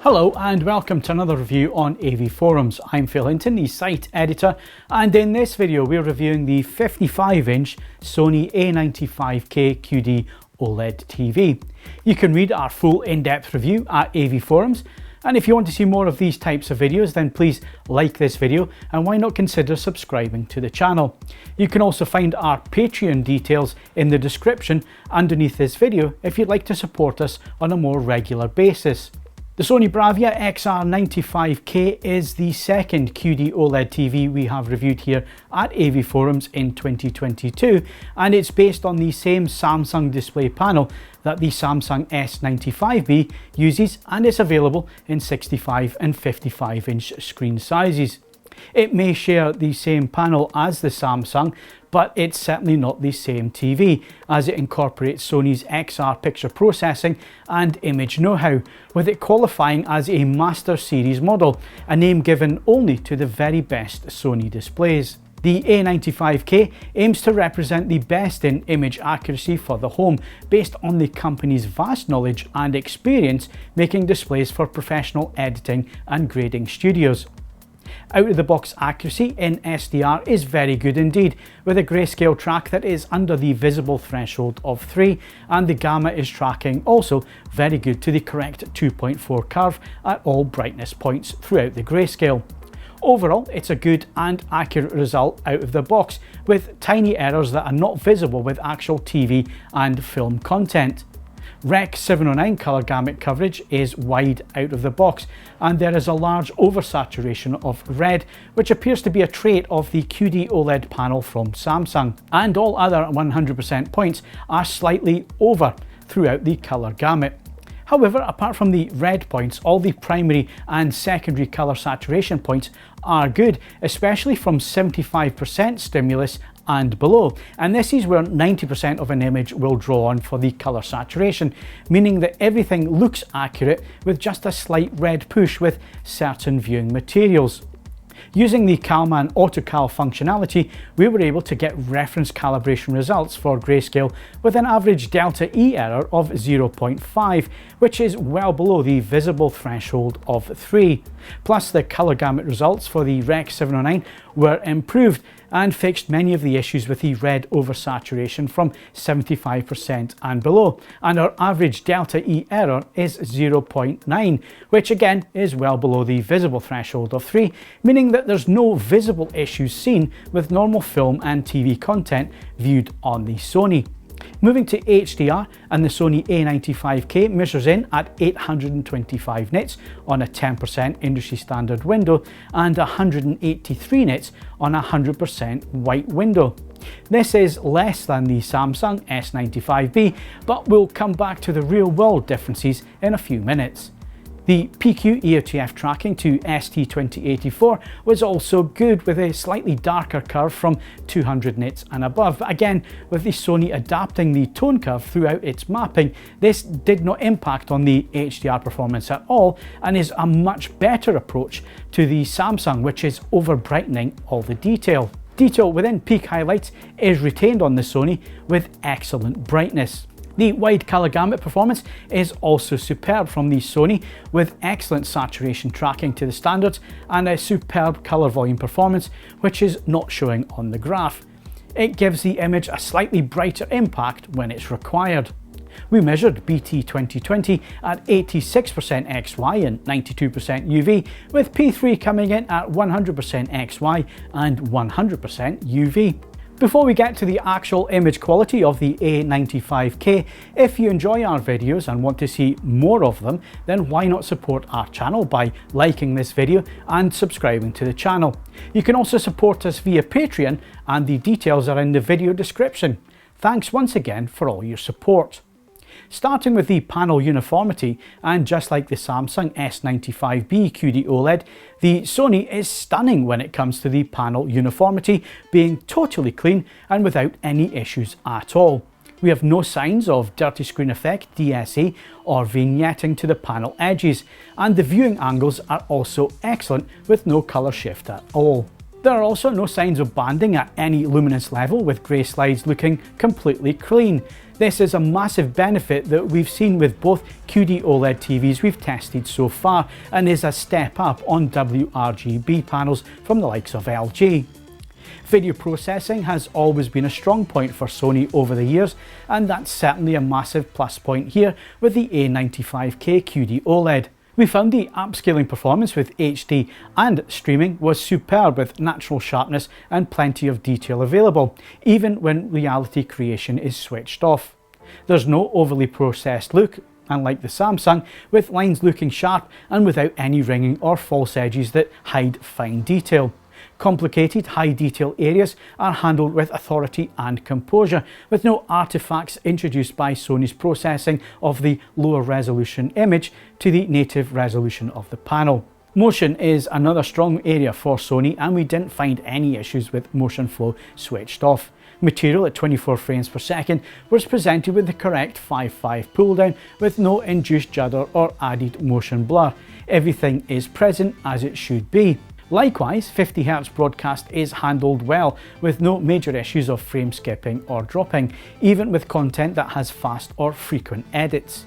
Hello and welcome to another review on AV Forums. I'm Phil Hinton, the site editor, and in this video we're reviewing the 55-inch Sony A95K QD OLED TV. You can read our full in-depth review at AV Forums, and if you want to see more of these types of videos then please like this video and why not consider subscribing to the channel. You can also find our Patreon details in the description underneath this video if you'd like to support us on a more regular basis. The Sony Bravia XR95K is the second QD OLED TV we have reviewed here at AV Forums in 2022, and it's based on the same Samsung display panel that the Samsung S95B uses, and it's available in 65 and 55-inch screen sizes. It may share the same panel as the Samsung, but it's certainly not the same TV, as it incorporates Sony's XR picture processing and image know-how, with it qualifying as a Master Series model, a name given only to the very best Sony displays. The A95K aims to represent the best in image accuracy for the home, based on the company's vast knowledge and experience making displays for professional editing and grading studios. Out-of-the-box accuracy in SDR is very good indeed, with a grayscale track that is under the visible threshold of 3, and the gamma is tracking also very good to the correct 2.4 curve at all brightness points throughout the grayscale. Overall, it's a good and accurate result out of the box, with tiny errors that are not visible with actual TV and film content. Rec. 709 colour gamut coverage is wide out of the box, and there is a large oversaturation of red, which appears to be a trait of the QD OLED panel from Samsung, and all other 100% points are slightly over throughout the colour gamut. However, apart from the red points, all the primary and secondary colour saturation points are good, especially from 75% stimulus and below, and this is where 90% of an image will draw on for the colour saturation, meaning that everything looks accurate with just a slight red push with certain viewing materials. Using the Calman AutoCal functionality, we were able to get reference calibration results for grayscale with an average delta E error of 0.5, which is well below the visible threshold of 3. Plus, the colour gamut results for the Rec. 709 were improved and fixed many of the issues with the red oversaturation from 75% and below, and our average delta E error is 0.9, which again is well below the visible threshold of 3, meaning that there's no visible issues seen with normal film and TV content viewed on the Sony. Moving to HDR, and the Sony A95K measures in at 825 nits on a 10% industry standard window and 183 nits on a 100% white window. This is less than the Samsung S95B, but we'll come back to the real world differences in a few minutes. The PQ EOTF tracking to ST2084 was also good, with a slightly darker curve from 200 nits and above, but again, with the Sony adapting the tone curve throughout its mapping, this did not impact on the HDR performance at all, and is a much better approach to the Samsung, which is over brightening all the detail. Detail within peak highlights is retained on the Sony with excellent brightness. The wide colour gamut performance is also superb from the Sony, with excellent saturation tracking to the standards and a superb colour volume performance, which is not showing on the graph. It gives the image a slightly brighter impact when it's required. We measured BT 2020 at 86% XY and 92% UV, with P3 coming in at 100% XY and 100% UV. Before we get to the actual image quality of the A95K, if you enjoy our videos and want to see more of them, then why not support our channel by liking this video and subscribing to the channel. You can also support us via Patreon, and the details are in the video description. Thanks once again for all your support. Starting with the panel uniformity, and just like the Samsung S95B QD OLED, the Sony is stunning when it comes to the panel uniformity, being totally clean and without any issues at all. We have no signs of dirty screen effect, DSE, or vignetting to the panel edges, and the viewing angles are also excellent with no colour shift at all. There are also no signs of banding at any luminance level, with grey slides looking completely clean. This is a massive benefit that we've seen with both QD OLED TVs we've tested so far, and is a step up on WRGB panels from the likes of LG. Video processing has always been a strong point for Sony over the years, and that's certainly a massive plus point here with the A95K QD OLED. We found the upscaling performance with HD and streaming was superb, with natural sharpness and plenty of detail available, even when reality creation is switched off. There's no overly processed look, unlike the Samsung, with lines looking sharp and without any ringing or false edges that hide fine detail. Complicated high detail areas are handled with authority and composure, with no artifacts introduced by Sony's processing of the lower resolution image to the native resolution of the panel. Motion is another strong area for Sony, and we didn't find any issues with motion flow switched off. Material at 24 frames per second was presented with the correct 5.5 pull down, with no induced judder or added motion blur. Everything is present as it should be. Likewise, 50Hz broadcast is handled well, with no major issues of frame skipping or dropping, even with content that has fast or frequent edits.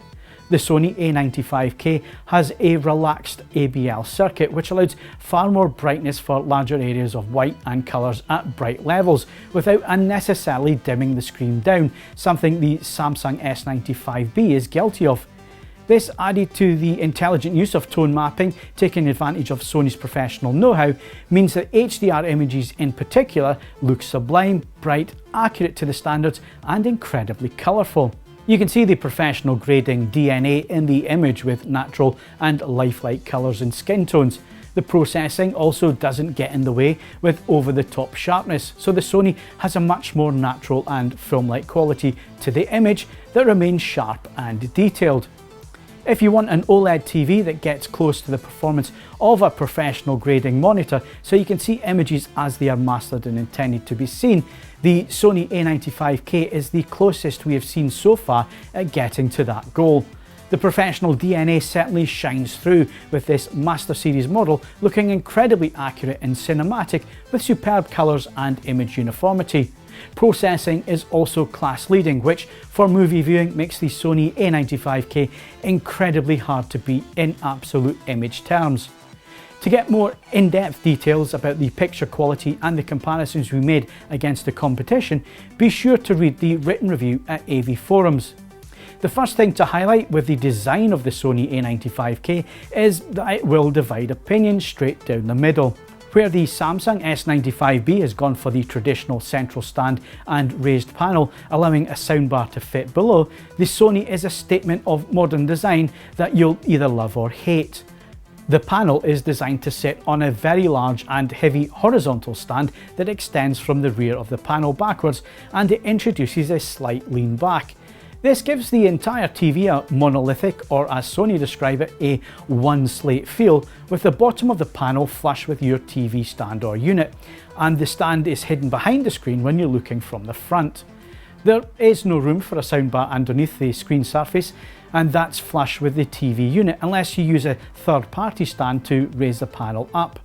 The Sony A95K has a relaxed ABL circuit, which allows far more brightness for larger areas of white and colours at bright levels, without unnecessarily dimming the screen down, something the Samsung S95B is guilty of. This, added to the intelligent use of tone mapping, taking advantage of Sony's professional know-how, means that HDR images in particular look sublime, bright, accurate to the standards, and incredibly colourful. You can see the professional grading DNA in the image, with natural and lifelike colours and skin tones. The processing also doesn't get in the way with over-the-top sharpness, so the Sony has a much more natural and film-like quality to the image that remains sharp and detailed. If you want an OLED TV that gets close to the performance of a professional grading monitor, so you can see images as they are mastered and intended to be seen, the Sony A95K is the closest we have seen so far at getting to that goal. The professional DNA certainly shines through, with this Master Series model looking incredibly accurate and cinematic, with superb colours and image uniformity. Processing is also class leading, which for movie viewing makes the Sony A95K incredibly hard to beat in absolute image terms. To get more in-depth details about the picture quality and the comparisons we made against the competition, be sure to read the written review at AV Forums. The first thing to highlight with the design of the Sony A95K is that it will divide opinion straight down the middle. Where the Samsung S95B has gone for the traditional central stand and raised panel, allowing a soundbar to fit below, the Sony is a statement of modern design that you'll either love or hate. The panel is designed to sit on a very large and heavy horizontal stand that extends from the rear of the panel backwards, and it introduces a slight lean back. This gives the entire TV a monolithic, or as Sony describe it, a one slate feel, with the bottom of the panel flush with your TV stand or unit, and the stand is hidden behind the screen when you're looking from the front. There is no room for a soundbar underneath the screen surface, and that's flush with the TV unit unless you use a third-party stand to raise the panel up.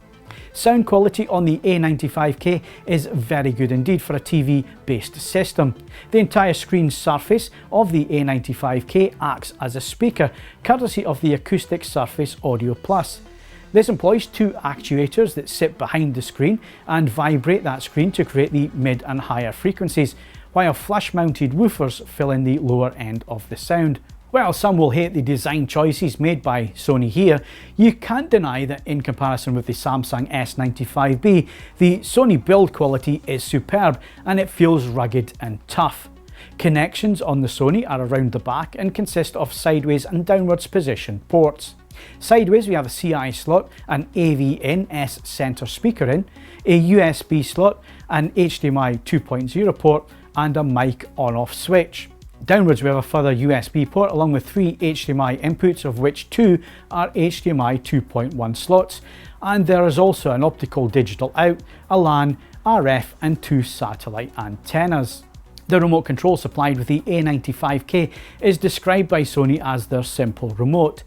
Sound quality on the A95K is very good indeed for a TV-based system. The entire screen surface of the A95K acts as a speaker, courtesy of the Acoustic Surface Audio Plus. This employs two actuators that sit behind the screen and vibrate that screen to create the mid and higher frequencies, while flush-mounted woofers fill in the lower end of the sound. While some will hate the design choices made by Sony here, you can't deny that in comparison with the Samsung S95B, the Sony build quality is superb and it feels rugged and tough. Connections on the Sony are around the back and consist of sideways and downwards positioned ports. Sideways we have a CI slot, an AV in, S center speaker in, a USB slot, an HDMI 2.0 port and a mic on-off switch. Downwards we have a further USB port along with 3 HDMI inputs, of which 2 are HDMI 2.1 slots, and there is also an optical digital out, a LAN, RF and 2 satellite antennas. The remote control supplied with the A95K is described by Sony as their simple remote.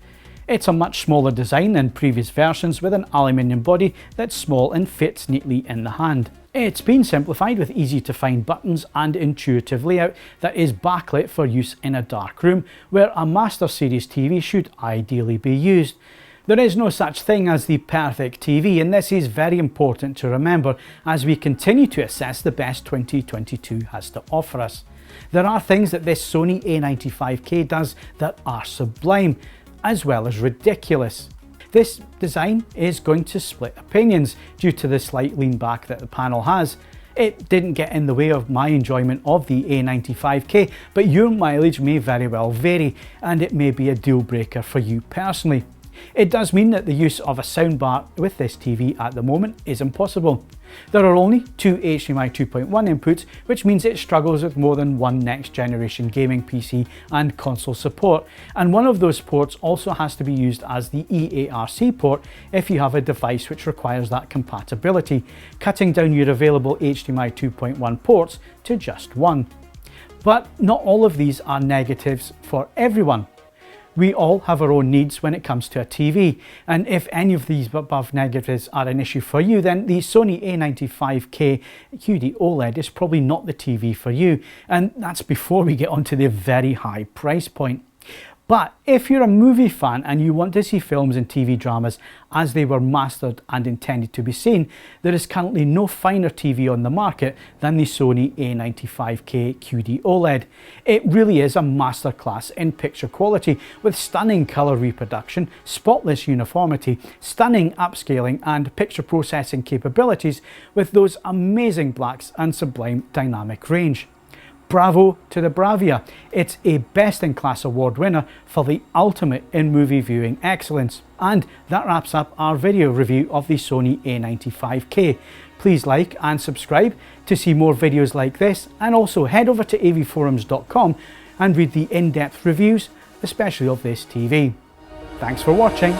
It's a much smaller design than previous versions, with an aluminium body that's small and fits neatly in the hand. It's been simplified with easy to find buttons and intuitive layout that is backlit for use in a dark room where a Master Series TV should ideally be used. There is no such thing as the perfect TV, and this is very important to remember as we continue to assess the best 2022 has to offer us. There are things that this Sony A95K does that are sublime, as well as ridiculous. This design is going to split opinions due to the slight lean back that the panel has. It didn't get in the way of my enjoyment of the A95K, but your mileage may very well vary, and it may be a deal breaker for you personally. It does mean that the use of a soundbar with this TV at the moment is impossible. There are only two HDMI 2.1 inputs, which means it struggles with more than one next generation gaming PC and console support, and one of those ports also has to be used as the eARC port if you have a device which requires that compatibility, cutting down your available HDMI 2.1 ports to just one. But not all of these are negatives for everyone. We all have our own needs when it comes to a TV, and if any of these above negatives are an issue for you, then the Sony A95K QD OLED is probably not the TV for you, and that's before we get onto the very high price point. But if you're a movie fan and you want to see films and TV dramas as they were mastered and intended to be seen, there is currently no finer TV on the market than the Sony A95K QD OLED. It really is a masterclass in picture quality, with stunning colour reproduction, spotless uniformity, stunning upscaling and picture processing capabilities, with those amazing blacks and sublime dynamic range. Bravo to the Bravia. It's a Best in Class award winner for the ultimate in movie viewing excellence. And that wraps up our video review of the Sony A95K. Please like and subscribe to see more videos like this, and also head over to avforums.com and read the in-depth reviews, especially of this TV. Thanks for watching.